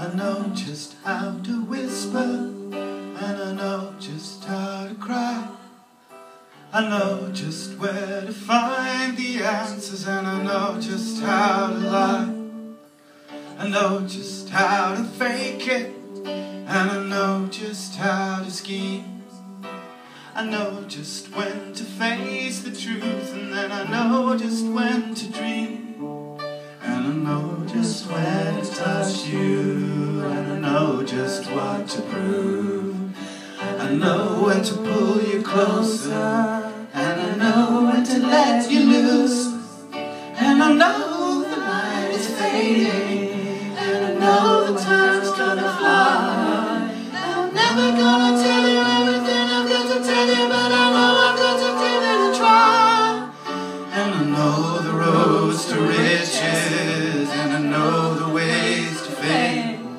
I know just how to whisper, and I know just how to cry. I know just where to find the answers, and I know just how to lie. I know just how to fake it, and I know just how to scheme. I know just when to face the truth, and then I know just when to dream. And I know just when to touch you, and I know just what to prove. I know when to pull you closer, and I know when to let you loose. And I know the light is fading, and I know the time's gonna fly. I'm never gonna tell you everything I've got to tell you, but I know I've got to give it a try. And I know the roads to riches, and I know the ways to fame.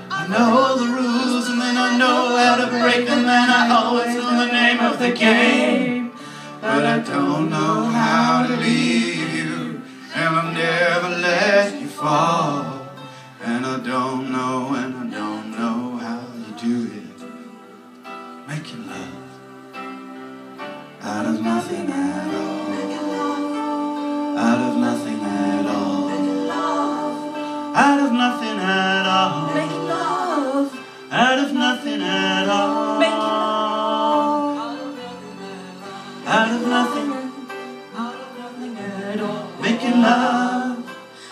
I know the rules, and then I know how to break them, and I always know the name of the game. But I don't know how to leave you, and I'll never let you fall. And I don't know how you do it, making love out of nothing at all. Out of nothing at all. Out of nothing at all. Making love. Out of nothing at all. Making love. Out of nothing. Out of nothing at all. Making love.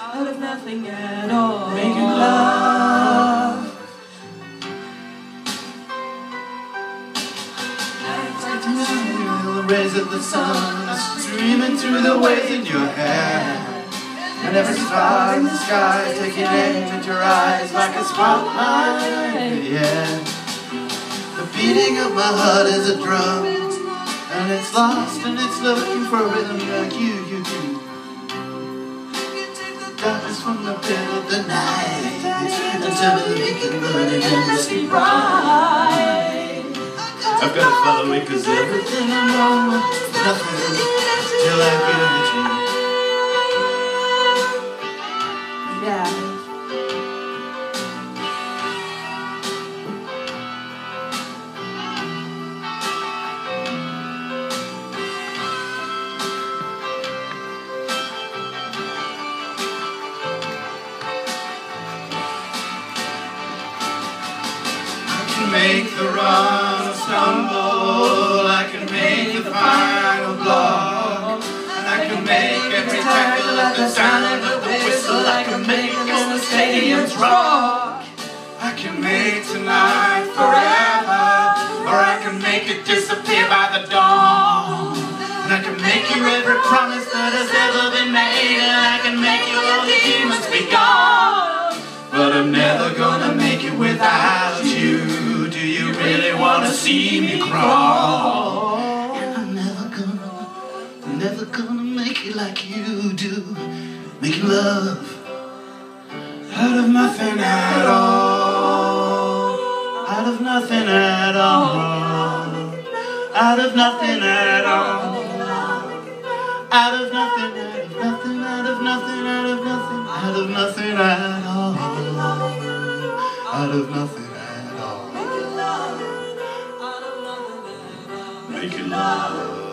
Out of nothing at all. Making love. The rays of the sun streaming through the waves in your hair, and every star in the sky is taking aim at your eyes like a spotlight. Yeah, the beating of my heart is a drum, and it's lost and it's looking for a rhythm like you. Darkness from the pit of the night until the week can burn it endlessly bright. I've got to follow it, 'cause everything I know is nothing till I give it to you. Yeah. Make the run stumble, I can make the final block, and I can make every tackle at the sound of the whistle. I can make all the stadiums rock. I can make tonight forever, or I can make it disappear by the dawn. And I can make you every promise that has ever been made, and I can make you all the demons be gone. But I'm never gonna make it without you. Do you really wanna see me crawl? And I'm never gonna make it like you do, making love out of nothing at all. Out of nothing at all. Out of nothing at all. Out of nothing, out of nothing, out of nothing, out of nothing, out of nothing at all. Out of nothing at all. Making love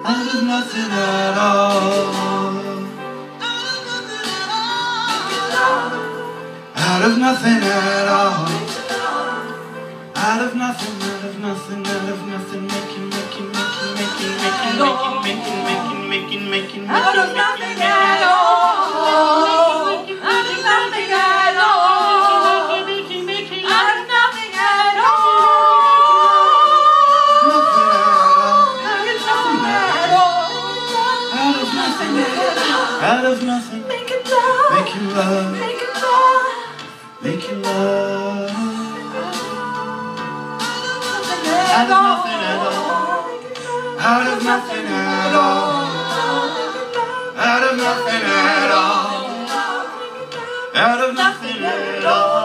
out of nothing at all. Out of nothing at all. Out of nothing, out of nothing, out of nothing, making Out of nothing at all. Out of nothing at all. Out of nothing at all. Out of nothing, Making love. making love, Making love. making love. Out of nothing at all. Out of nothing at all. Out of nothing at all. Out of nothing at all.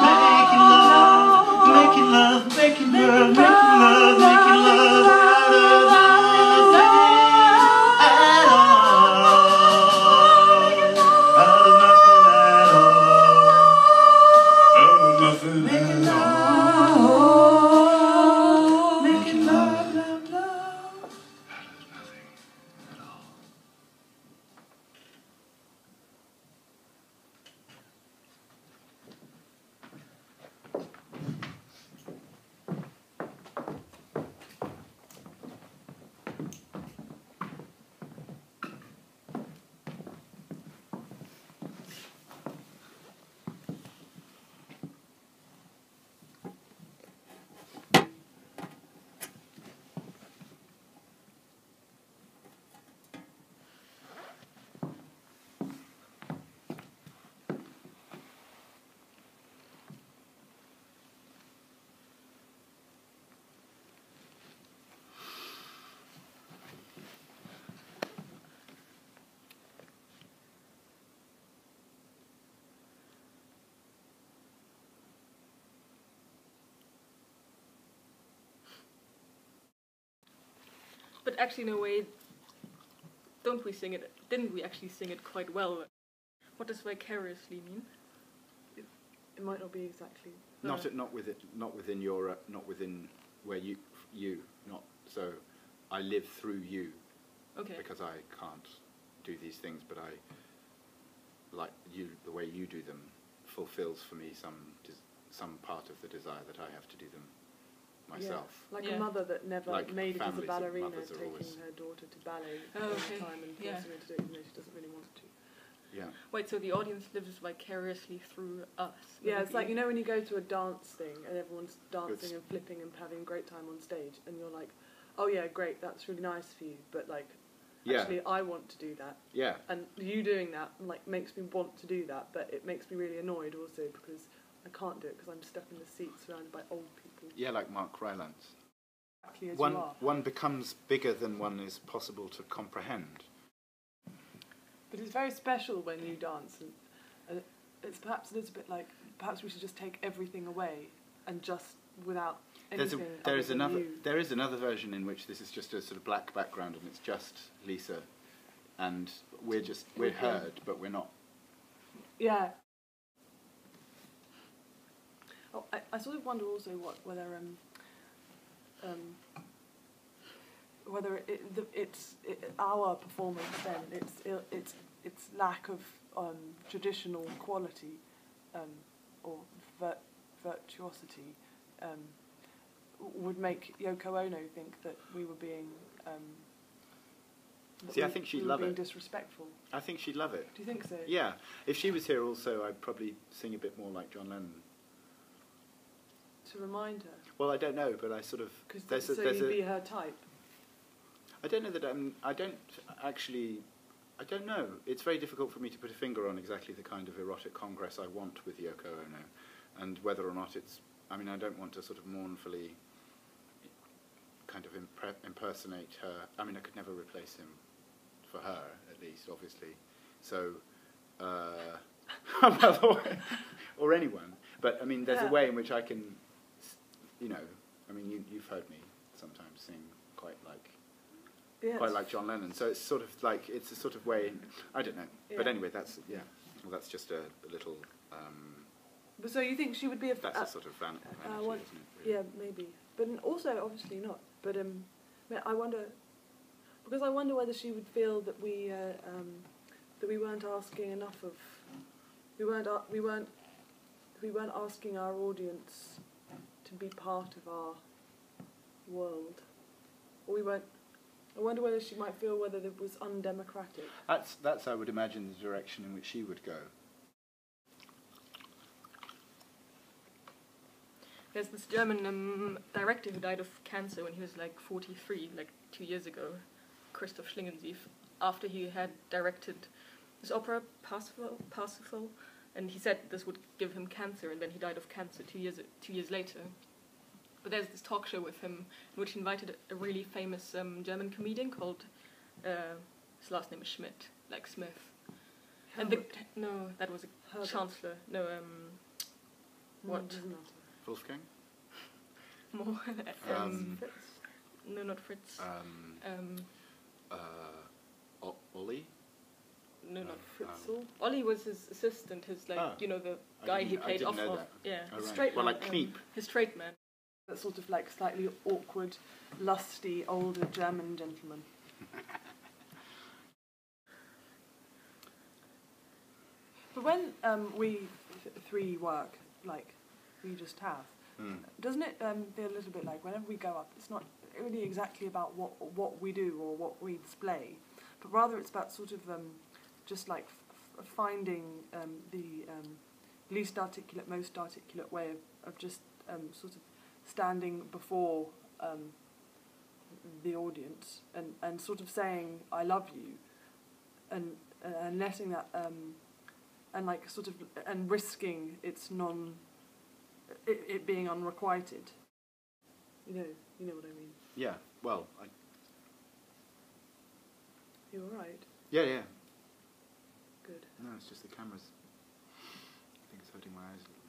Making love, making love, making love, making love, making love out But actually, in a way, don't we sing it? Didn't we actually sing it quite well? What does vicariously mean? It might not be exactly. Not within your not within where you not so. I live through you. Okay. Because I can't do these things, but I like you. The way you do them fulfills for me some part of the desire that I have to do them myself. Yeah. Like Yeah. a mother that never Like made it as a families of ballerina, mothers are taking always- her daughter to ballet Oh, all okay. the time and Yeah. forcing her to do it even though she doesn't really want to. Yeah. Wait, so the audience lives vicariously through us? Yeah, it's like, you know when you go to a dance thing and everyone's dancing It's- and flipping and having a great time on stage and you're like, oh yeah, great, that's really nice for you, but like, Yeah. actually I want to do that. Yeah. And you doing that like makes me want to do that, but it makes me really annoyed also because I can't do it because I'm stuck in the seat surrounded by old people. Yeah, like Mark Rylance. Exactly as you are. One becomes bigger than one is possible to comprehend. But it's very special when you dance, and it's perhaps a little bit like perhaps we should just take everything away and just without anything. There is other than you. There is another version in which this is just a sort of black background and it's just Lisa, and we're Okay. heard, but we're not. Yeah. Oh, I sort of wonder also whether it's our performance then its lack of traditional quality or virtuosity would make Yoko Ono think that we were being See, I think she'd we were love being it. disrespectful. I think she'd love it. Do you think so? Yeah. If she was here also, I'd probably sing a bit more like John Lennon. To remind her, Well, I don't know, but I sort of... because so you'd be her type. I don't know that I don't know. It's very difficult for me to put a finger on exactly the kind of erotic congress I want with Yoko Ono, and whether or not it's... I mean, I don't want to sort of mournfully kind of impersonate her. I mean, I could never replace him, for her, at least, obviously. So, or anyone. But, I mean, there's a way in which I can, you know, I mean, you've heard me sometimes sing quite like John Lennon. So it's sort of like, it's a sort of way, I don't know. Yeah. But anyway, that's just a little... But so you think she would be a... that's a sort of vanity, isn't it? Really? Yeah, maybe. But also, obviously not. But I wonder... Because I wonder whether she would feel that we weren't asking enough of... We weren't asking our audience to be part of our world. Or we weren't... I wonder whether she might feel whether it was undemocratic. That's I would imagine, the direction in which she would go. There's this German director who died of cancer when he was like 43, like 2 years ago, Christoph Schlingensief, after he had directed this opera, Parsifal, and he said this would give him cancer, and then he died of cancer 2 years later. But there's this talk show with him in which he invited a really famous German comedian called, his last name is Schmidt, like Smith. Helmut. No, that was a Herbert. chancellor. No, what? Doesn't matter. Wolfgang? More. Fritz. No, not Fritz. Ollie? No, not Fritzl. Ollie was his assistant, his the guy he played off of. Yeah, Oh, right. Straight well, man, like Kneep. his straight man. That sort of like slightly awkward, lusty, older German gentleman. But when we three work, like we just have, doesn't it feel a little bit like whenever we go up, it's not really exactly about what we do or what we display, but rather it's about sort of just like finding the least articulate, most articulate way of just sort of standing before the audience and sort of saying I love you and letting that and like sort of and risking it being unrequited. You know what I mean. Yeah, well, You all right? yeah. Good. No, it's just the cameras. I think it's hurting my eyes a little.